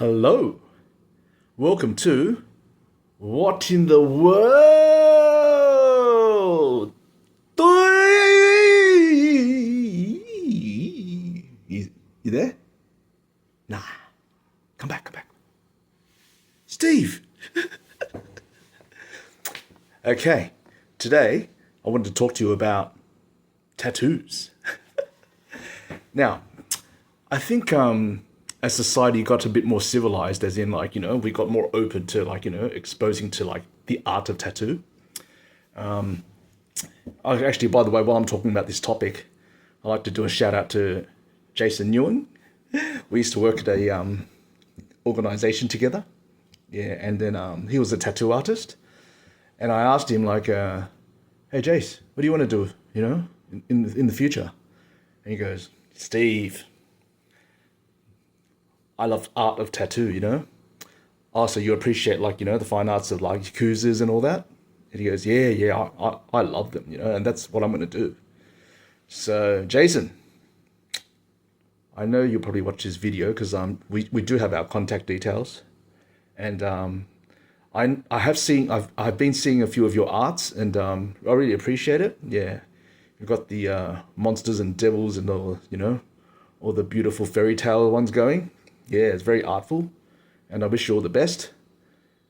Hello. Welcome to What in the World? You there? Nah. Come back, come back. Steve. Okay. Today, I wanted to talk to you about tattoos. Now, I think as society got a bit more civilized, as in we got more open to exposing to the art of tattoo. Actually, by the way, while I'm talking about this topic, I like to do a shout out to Jason Nguyen. We used to work at a organization together, yeah, and then he was a tattoo artist, and I asked him "Hey, Jace, what do you want to do? In the future?" And he goes, "Steve, I love art of tattoo. Also, you appreciate the fine arts of yakuzas and all that." And he goes, "Yeah, I love them, and that's what I'm gonna do." So, Jason, I know you'll probably watch this video because we do have our contact details, and I've been seeing a few of your arts, and I really appreciate it. Yeah, you've got the monsters and devils and all the beautiful fairy tale ones going. Yeah, it's very artful, and I wish you all the best.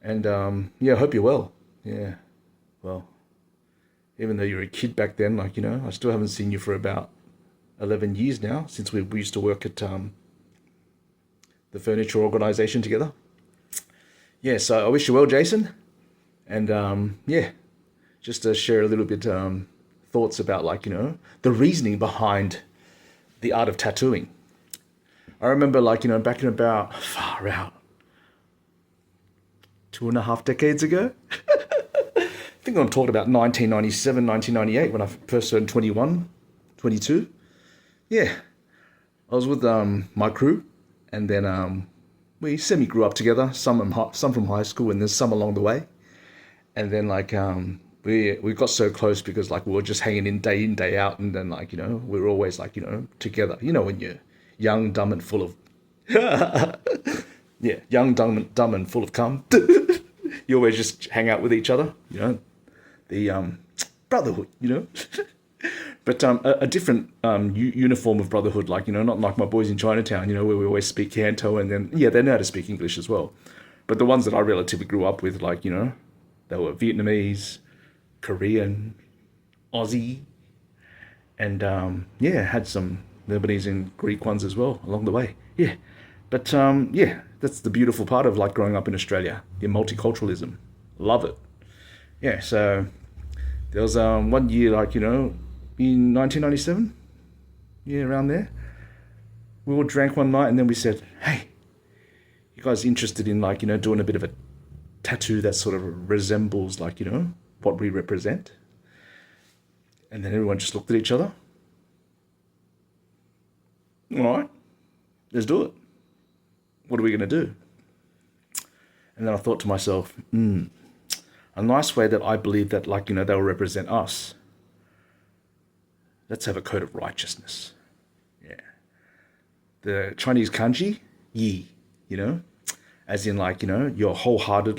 And yeah, I hope you're well. Yeah, well, even though you were a kid back then, I still haven't seen you for about 11 years now since we used to work at the furniture organization together. Yeah, so I wish you well, Jason. And yeah, just to share a little bit thoughts about the reasoning behind the art of tattooing. I remember back in about far out 2.5 decades ago. I think I'm talking about 1997, 1998 when I first turned 21, 22. Yeah, I was with my crew, and then we semi grew up together. Some from high school, and there's some along the way. And then we got so close because we were just hanging in day out, and then we were always together. When you're young, dumb, and full of yeah, young, dumb, and full of cum. You always just hang out with each other. The brotherhood. But a different uniform of brotherhood, not like my boys in Chinatown, where we always speak Canto, and then, yeah, they know how to speak English as well. But the ones that I relatively grew up with, they were Vietnamese, Korean, Aussie, and, yeah, had some Lebanese and Greek ones as well along the way. Yeah. But, yeah, that's the beautiful part of, growing up in Australia, the multiculturalism. Love it. Yeah, so there was one year, in 1997, yeah, around there, we all drank one night, and then we said, "Hey, you guys interested in doing a bit of a tattoo that sort of resembles what we represent?" And then everyone just looked at each other. All right, let's do it. What are we gonna do? And then I thought to myself, a nice way that I believe that they'll represent us. Let's have a code of righteousness. Yeah. The Chinese kanji, yi, as in you're wholehearted,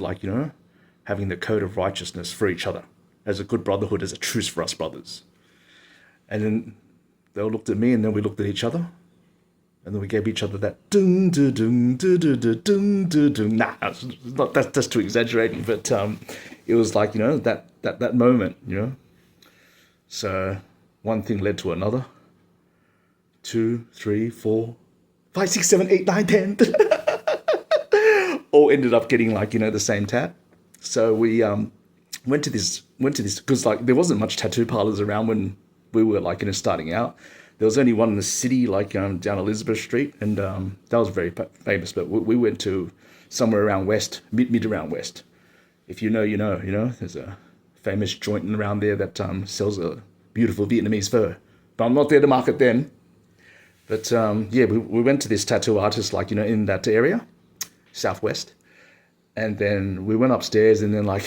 having the code of righteousness for each other, as a good brotherhood, as a truce for us brothers. And then they all looked at me, and then we looked at each other, and then we gave each other that dung dung dung dung dung dung dung dung. Nah, that's too exaggerating, but it was that moment, So one thing led to another. 2, 3, 4, 5, 6, 7, 8, 9, 10. All ended up getting the same tat. So we went to this because there wasn't much tattoo parlors around when we were starting out. There was only one in the city, down Elizabeth Street, and that was very famous. But we went to somewhere around West, mid around West. If you know, you know. There's a famous joint around there that sells a beautiful Vietnamese fur. But I'm not there to market them. But yeah, we went to this tattoo artist, in that area, Southwest. And then we went upstairs, and then there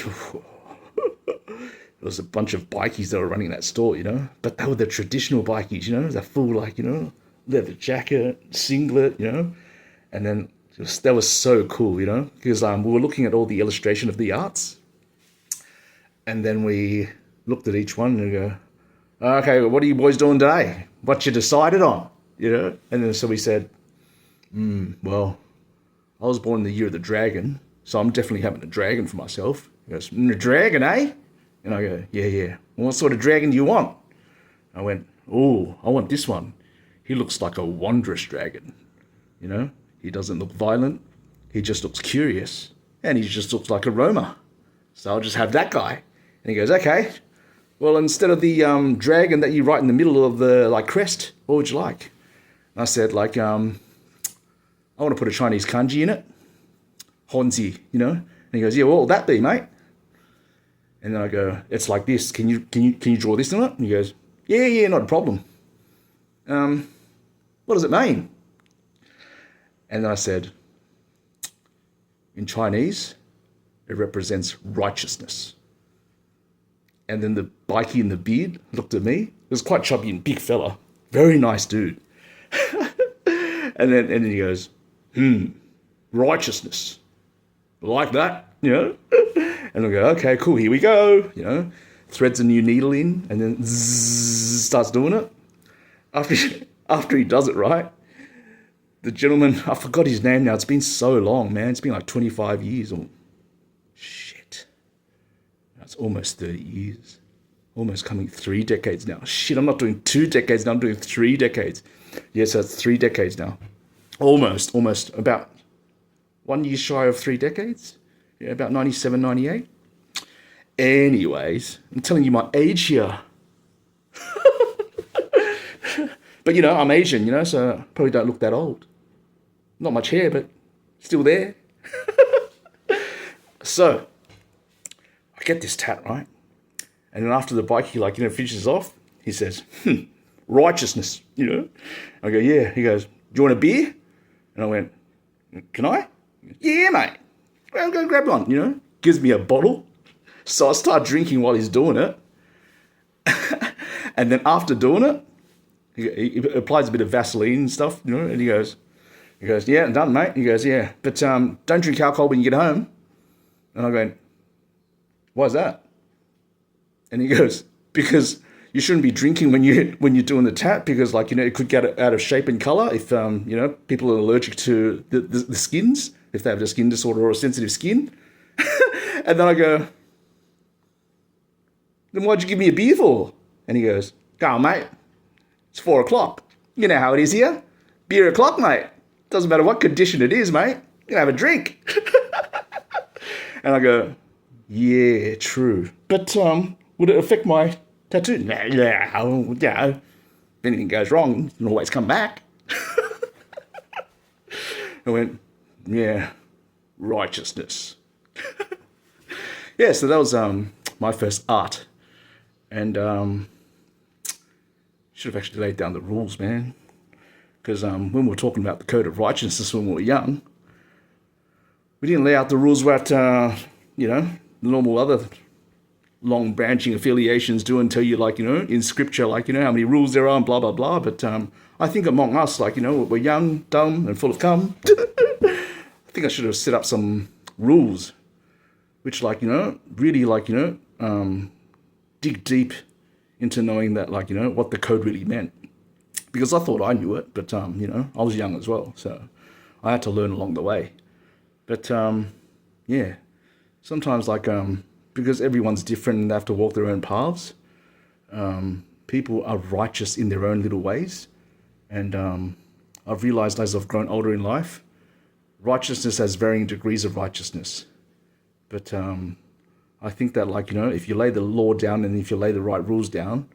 was a bunch of bikies that were running that store, But they were the traditional bikies, the full, leather jacket, singlet, And then That was so cool, because we were looking at all the illustration of the arts, and then we looked at each one and go, okay, what are you boys doing today? What you decided on, And then so we said, well, I was born in the year of the dragon, so I'm definitely having a dragon for myself. He goes, a dragon, eh? And I go, yeah. Well, what sort of dragon do you want? I went, oh, I want this one. He looks like a wondrous dragon, He doesn't look violent. He just looks curious. And he just looks like a roamer. So I'll just have that guy. And he goes, okay. Well, instead of the dragon that you write in the middle of the crest, what would you like? And I said, I want to put a Chinese kanji in it. Honzi, And he goes, yeah, what will that be, mate? And then I go, it's like this. Can you draw this in it? And he goes, yeah, not a problem. What does it mean? And then I said, in Chinese, it represents righteousness. And then the bikie in the beard looked at me. He was quite chubby and big fella. Very nice dude. and then he goes, righteousness. Like that, And I go, okay, cool, here we go, Threads a new needle in and then starts doing it. After he does it right, the gentleman, I forgot his name now. It's been so long, man. It's been like 25 years or shit. That's almost 30 years. Almost coming 3 decades now. Shit, I'm not doing 2 decades now. I'm doing 3 decades. Yeah, so it's 3 decades now. Almost about 1 year shy of 3 decades. Yeah, about 97, 98. Anyways, I'm telling you my age here. But, I'm Asian, so probably don't look that old. Not much hair, but still there. So, I get this tat, right? And then after the bike, he finishes off, he says, righteousness, I go, yeah. He goes, do you want a beer? And I went, can I? Yeah, mate. Well, go grab one, Gives me a bottle. So I start drinking while he's doing it. And then after doing it, he applies a bit of Vaseline and stuff, and he goes, yeah, I'm done, mate. He goes, yeah, but don't drink alcohol when you get home. And I go, why is that? And he goes, because you shouldn't be drinking when you're doing the tap, because it could get out of shape and color if people are allergic to the skins, if they have a skin disorder or a sensitive skin. And then I go, then why'd you give me a beer for? And he goes, go on, mate. It's 4 o'clock. You know how it is here. Beer o'clock, mate. Doesn't matter what condition it is, mate. You can have a drink. And I go, yeah, true. But would it affect my tattoo? No. If anything goes wrong, you can always come back. I went, yeah, righteousness. Yeah, so that was my first art. And should have actually laid down the rules, man. Because when we were talking about the code of righteousness when we were young, we didn't lay out the rules what, the normal other long branching affiliations do and tell you, in scripture, how many rules there are and blah, blah, blah. But I think among us, we're young, dumb, and full of cum. I think I should have set up some rules which, really, dig deep into knowing that, what the code really meant. Because I thought I knew it, but, I was young as well, so I had to learn along the way. But, yeah, sometimes, because everyone's different and they have to walk their own paths, people are righteous in their own little ways. And I've realized as I've grown older in life, righteousness has varying degrees of righteousness. But I think that, if you lay the law down and if you lay the right rules down,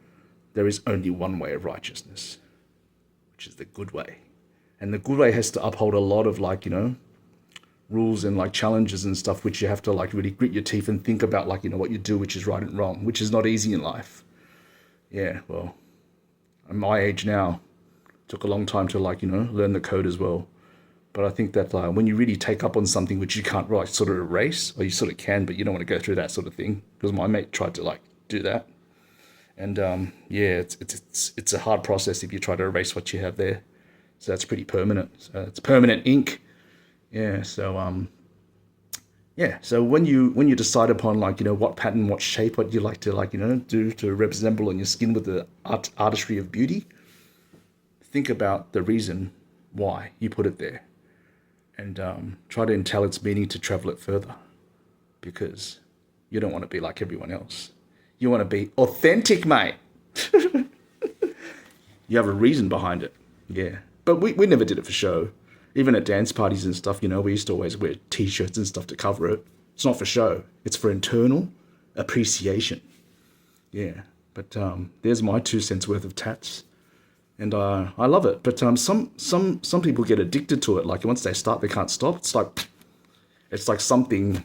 there is only one way of righteousness, which is the good way. And the good way has to uphold a lot of, rules and, challenges and stuff, which you have to, really grit your teeth and think about, what you do, which is right and wrong, which is not easy in life. Yeah, well, at my age now, it took a long time to, learn the code as well. But I think that when you really take up on something which you can't sort of erase, or you sort of can, but you don't want to go through that sort of thing, because my mate tried to do that, and it's a hard process if you try to erase what you have there. So that's pretty permanent. So it's permanent ink. Yeah. So when you decide upon like what pattern, what shape, what you like to do to resemble on your skin with the artistry of beauty, think about the reason why you put it there, and try to entail its meaning to travel it further, because you don't want to be like everyone else. You want to be authentic, mate. You have a reason behind it. Yeah. But we never did it for show. Even at dance parties and stuff, we used to always wear t-shirts and stuff to cover it. It's not for show. It's for internal appreciation. Yeah. But there's my 2 cents worth of tats. And I love it. But some people get addicted to it. Like once they start, they can't stop. It's like something,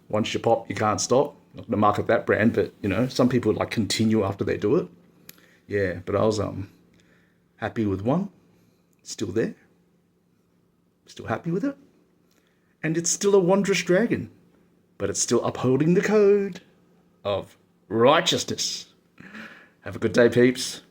once you pop, you can't stop. Not gonna market that brand, but some people like continue after they do it. Yeah, but I was happy with one, still there, still happy with it, and it's still a wondrous dragon, but it's still upholding the code of righteousness. Have a good day, peeps.